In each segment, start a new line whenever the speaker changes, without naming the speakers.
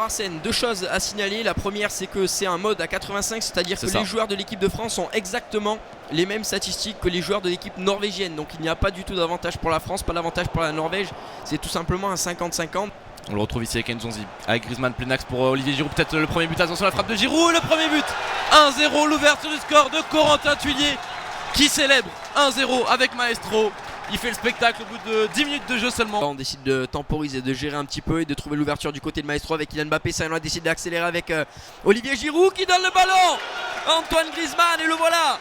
Arsène, deux choses à signaler. La première, c'est que c'est un mode à 85, c'est-à-dire que les joueurs de l'équipe de France ont exactement les mêmes statistiques que les joueurs de l'équipe norvégienne. Donc il n'y a pas du tout d'avantage pour la France, pas d'avantage pour la Norvège. C'est tout simplement un 50-50.
On le retrouve ici avec Nzonzi, avec Griezmann, plein axe pour Olivier Giroud, peut-être le premier but, attention la frappe de Giroud, le premier but 1-0, l'ouverture du score de Corentin Thuillier qui célèbre 1-0 avec Maestro. Il fait le spectacle au bout de 10 minutes de jeu seulement.
On décide de temporiser, de gérer un petit peu et de trouver l'ouverture du côté de Maestro avec Kylian Mbappé. Saint-Éloy décide d'accélérer avec Olivier Giroud qui donne le ballon à Antoine Griezmann et le voilà.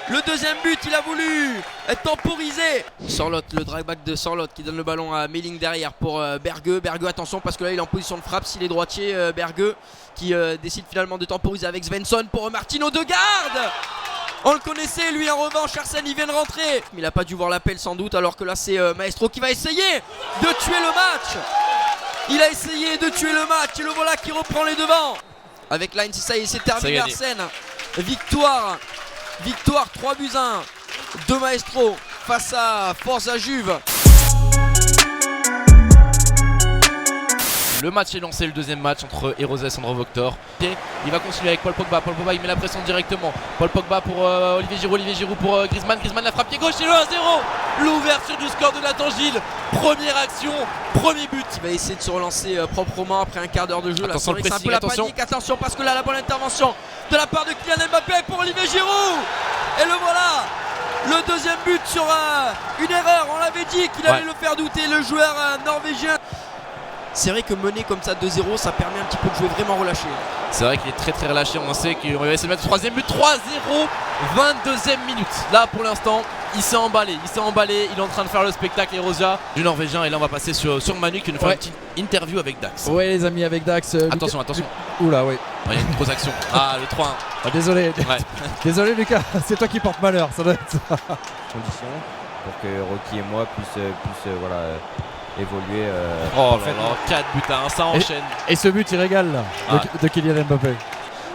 Le deuxième but, il a voulu être temporisé. Sorloth, le drag-back de Sorloth qui donne le ballon à Melling derrière pour Bergeux. Bergeux, attention parce que là il est en position de frappe s'il est droitier. Bergeux qui décide finalement de temporiser avec Svensson pour Martin Odegaard. On le connaissait lui, en revanche Arsène il vient de rentrer. Mais il n'a pas dû voir l'appel sans doute, alors que là c'est Maestro qui va essayer de tuer le match. Il a essayé de tuer le match et le voilà qui reprend les devants. Avec Line, ça y est, c'est terminé Arsène. Victoire 3-1 de Maestro face à Forza Juve.
Le match est lancé, le deuxième match entre Eros et Sandro Voktor. Il va continuer avec Paul Pogba. Paul Pogba il met la pression directement. Paul Pogba pour Olivier Giroud pour Griezmann. Griezmann la frappe pied gauche et le 1-0. L'ouverture du score de Nathan Gilles. Première action, premier but.
Il va essayer de se relancer proprement après un quart d'heure de jeu.
Attention
là,
le pressing, attention.
Attention parce que là la bonne intervention de la part de Kylian Mbappé pour Olivier Giroud. Et le voilà. Le deuxième but sur une erreur. On l'avait dit qu'il allait le faire douter, le joueur norvégien. C'est vrai que mener comme ça 2-0, ça permet un petit peu de jouer vraiment relâché.
C'est vrai qu'il est très très relâché. On sait qu'il va essayer de mettre le troisième but. 3-0, 22e minute. Là pour l'instant, il s'est emballé. Il est en train de faire le spectacle Erosia du Norvégien. Et là on va passer sur Manu qui nous fait une petite interview avec Dax.
Ouais les amis, avec Dax.
Attention.
Oula oui.
Il y a une grosse action. Ah le 3-1.
Ah, désolé.
Ouais.
Désolé Lucas, c'est toi qui porte malheur. Ça doit être ça.
Conditions pour que Rocky et moi puissent voilà, évoluer.
Oh là là, 4 buts à 1, ça enchaîne.
Et ce but il régale là, de Kylian Mbappé.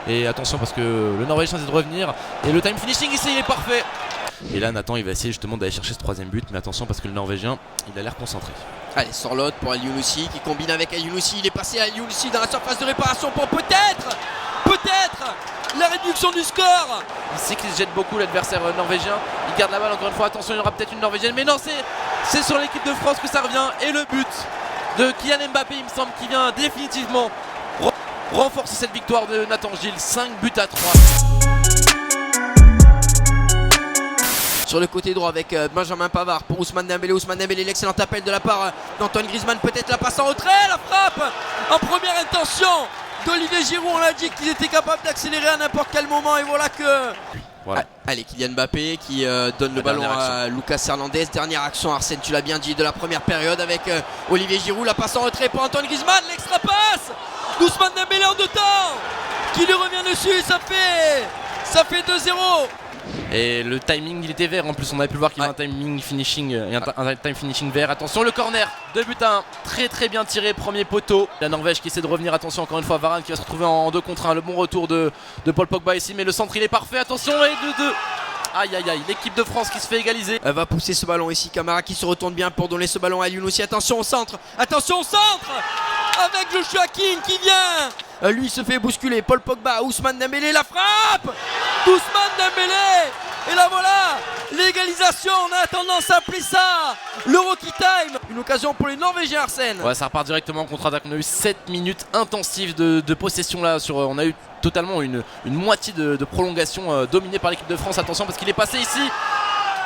Et attention parce que le Norvégien essaie de revenir. Et le time finishing ici il est parfait. Et là Nathan il va essayer justement d'aller chercher ce troisième but. Mais attention parce que le Norvégien il a l'air concentré.
Allez, Sorloth pour El Younousi qui combine avec El Younousi. Il est passé à El Younousi dans la surface de réparation pour peut-être la réduction du score.
Il sait qu'il se jette beaucoup l'adversaire norvégien. Il garde la balle encore une fois. Attention, il y aura peut-être une norvégienne. Mais non, c'est sur l'équipe de France que ça revient. Et le but de Kylian Mbappé, il me semble, qui vient définitivement renforcer cette victoire de Nathan Gilles. 5 buts à 3.
Sur le côté droit avec Benjamin Pavard pour Ousmane Dembélé. Ousmane Dembélé, l'excellent appel de la part d'Antoine Griezmann. Peut-être la passe en retrait, la frappe en première intention d'Olivier Giroud. On l'a dit qu'ils étaient capables d'accélérer à n'importe quel moment. Et voilà que...
Voilà.
Allez, Kylian Mbappé qui donne le ballon à Lucas Hernandez. Dernière action, Arsène, tu l'as bien dit, de la première période avec Olivier Giroud. La passe en retrait pour Antoine Griezmann. L'extra passe d'Ousmane Dembélé en deux temps qui lui revient dessus. Ça fait 2-0.
Et le timing il était vert en plus, on avait pu le voir qu'il y avait un timing finishing un time finishing vert. Attention le corner, 2 buts à 1, très très bien tiré, premier poteau. La Norvège qui essaie de revenir, attention encore une fois Varane qui va se retrouver en 2 contre 1. Le bon retour de Paul Pogba ici, mais le centre il est parfait, attention et 2-2. Aïe aïe aïe, l'équipe de France qui se fait égaliser.
Elle va pousser ce ballon ici, Camara qui se retourne bien pour donner ce ballon à Younousi. Attention au centre avec Joshua King qui vient. Lui se fait bousculer, Paul Pogba, Ousmane Dembélé, la frappe d'Ousmane Dembélé. Et là voilà, l'égalisation, on a tendance à appeler ça le Rocky Time. Une occasion pour les Norvégiens, Arsène.
Ouais, ça repart directement en contre-attaque. On a eu 7 minutes intensives de possession là. On a eu totalement une moitié de prolongation dominée par l'équipe de France. Attention parce qu'il est passé ici.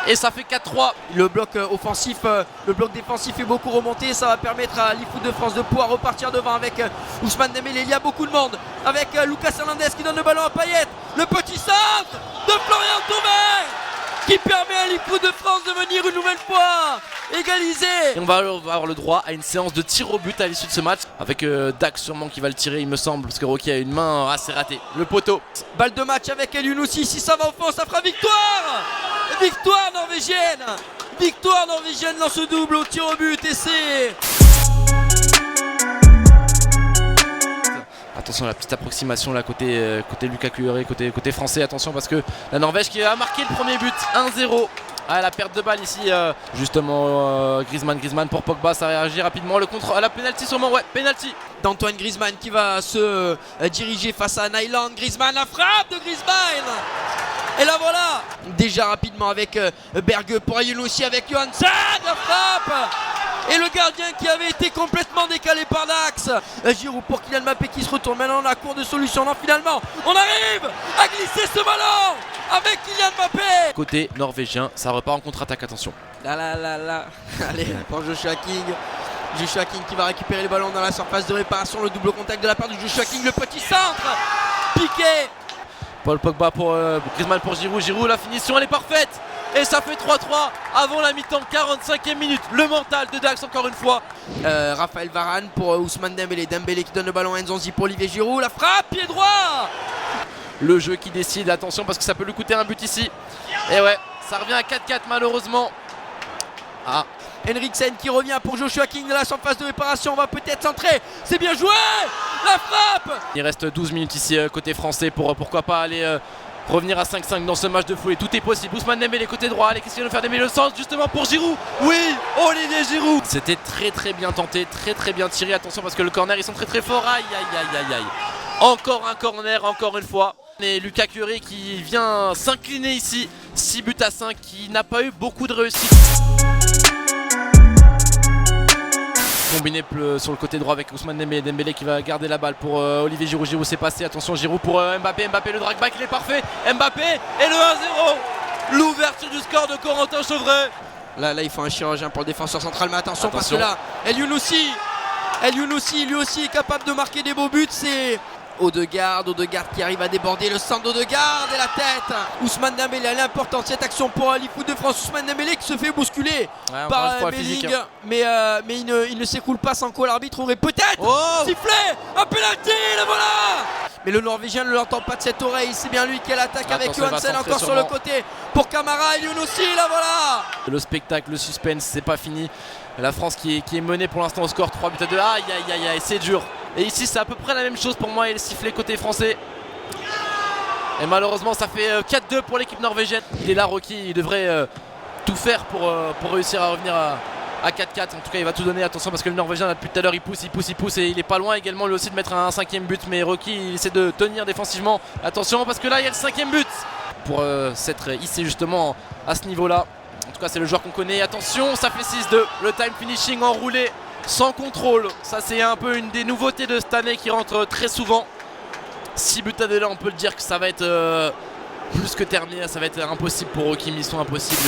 Et ça fait 4-3.
Le bloc offensif, le bloc défensif est beaucoup remonté. Ça va permettre à l'Équipe de France de pouvoir repartir devant avec Ousmane Dembélé. Il y a beaucoup de monde avec Lucas Hernandez qui donne le ballon à Payet. Le petit centre de Florian Thauvin qui permet à l'équipe de France de venir une nouvelle fois égaliser.
Et on va avoir le droit à une séance de tir au but à l'issue de ce match avec Dax sûrement qui va le tirer il me semble parce que Rocky a une main assez ratée. Le poteau.
Balle de match avec El Younousi. Si ça va au fond, ça fera victoire. Victoire norvégienne dans ce double au tir au but et c'est...
Attention à la petite approximation là côté Lucas Culleré, côté français. Attention parce que la Norvège qui a marqué le premier but 1-0 Ah, la perte de balle ici, justement Griezmann pour Pogba, ça réagit rapidement, le contre à la penalty sûrement, ouais, penalty
d'Antoine Griezmann qui va se diriger face à Nyland. Griezmann, la frappe de Griezmann. Et là voilà, déjà rapidement avec Berge pour Ayoun aussi avec Johansen, la frappe. Et le gardien qui avait été complètement décalé par l'axe. Giroud pour Kylian Mbappé qui se retourne. Maintenant on a court de solution. Non, finalement on arrive à glisser ce ballon avec Kylian Mbappé.
Côté norvégien, ça repart en contre-attaque, attention.
Là. Allez, pour Joshua King. Joshua King qui va récupérer le ballon dans la surface de réparation. Le double contact de la part de Joshua King. Le petit centre. Piqué.
Paul Pogba pour Griezmann pour Giroud. Giroud, la finition elle est parfaite. Et ça fait 3-3 avant la mi-temps, 45e minute. Le mental de Dax encore une fois.
Raphaël Varane pour Ousmane Dembélé. Dembélé qui donne le ballon à Nzonzi pour Olivier Giroud. La frappe, pied droit.
Le jeu qui décide, attention parce que ça peut lui coûter un but ici. Et ouais, ça revient à 4-4 malheureusement. Ah,
Henriksen qui revient pour Joshua King de la surface de réparation. On va peut-être centrer. C'est bien joué. La frappe.
il reste 12 minutes ici côté français pour pourquoi pas aller revenir à 5-5 dans ce match de folie. Tout est possible. Ousmane Dembélé côté droit. Allez, qu'est-ce qu'il va nous faire Dembélé le sens justement pour Giroud. Oui, Olivier Giroud. C'était très bien tenté, très bien tiré. Attention parce que le corner ils sont très forts. Aïe. Encore un corner, encore une fois. Et Lucas Curé qui vient s'incliner ici. 6-5, qui n'a pas eu beaucoup de réussite. Combiné sur le côté droit avec Ousmane Dembélé. Dembélé qui va garder la balle pour Olivier Giroud. Giroud s'est passé. Attention Giroud pour Mbappé. Mbappé le drag back il est parfait. Mbappé et le 1-0. L'ouverture du score de Corentin Chevret.
Là il faut un chirurgien pour le défenseur central. Mais attention. Parce que là El Younousi lui aussi est capable de marquer des beaux buts. C'est Odegaard qui arrive à déborder le centre d'Odegaard et la tête. Ousmane Dembélé, elle est importante cette action pour l'équipe de France. Ousmane Dembélé qui se fait bousculer par Belling, mais il ne s'écoule pas sans quoi l'arbitre aurait peut-être sifflé un penalty. Le voilà. Mais le Norvégien ne l'entend pas de cette oreille. C'est bien lui qui a l'attaque avec Johansen encore sur le côté pour Camara. El Younousi, là voilà.
Le spectacle, le suspense, c'est pas fini. La France qui est menée pour l'instant au score 3-2. Aïe, c'est dur. Et ici c'est à peu près la même chose pour moi et le sifflet côté français. Et malheureusement ça fait 4-2 pour l'équipe norvégienne. Il est là Rocky, il devrait tout faire pour réussir à revenir à 4-4. En tout cas il va tout donner, attention parce que le Norvégien là, depuis tout à l'heure il pousse et il est pas loin également lui aussi de mettre un 5e but. Mais Rocky il essaie de tenir défensivement. Attention parce que là il y a le 5e but. Pour s'être hissé justement à ce niveau là. En tout cas c'est le joueur qu'on connaît. Attention ça fait 6-2. Le time finishing enroulé sans contrôle. Ça c'est un peu une des nouveautés de cette année qui rentre très souvent. 6 buts à 2 là on peut le dire que ça va être plus que terminé. Ça va être impossible pour Rocky, mission impossible.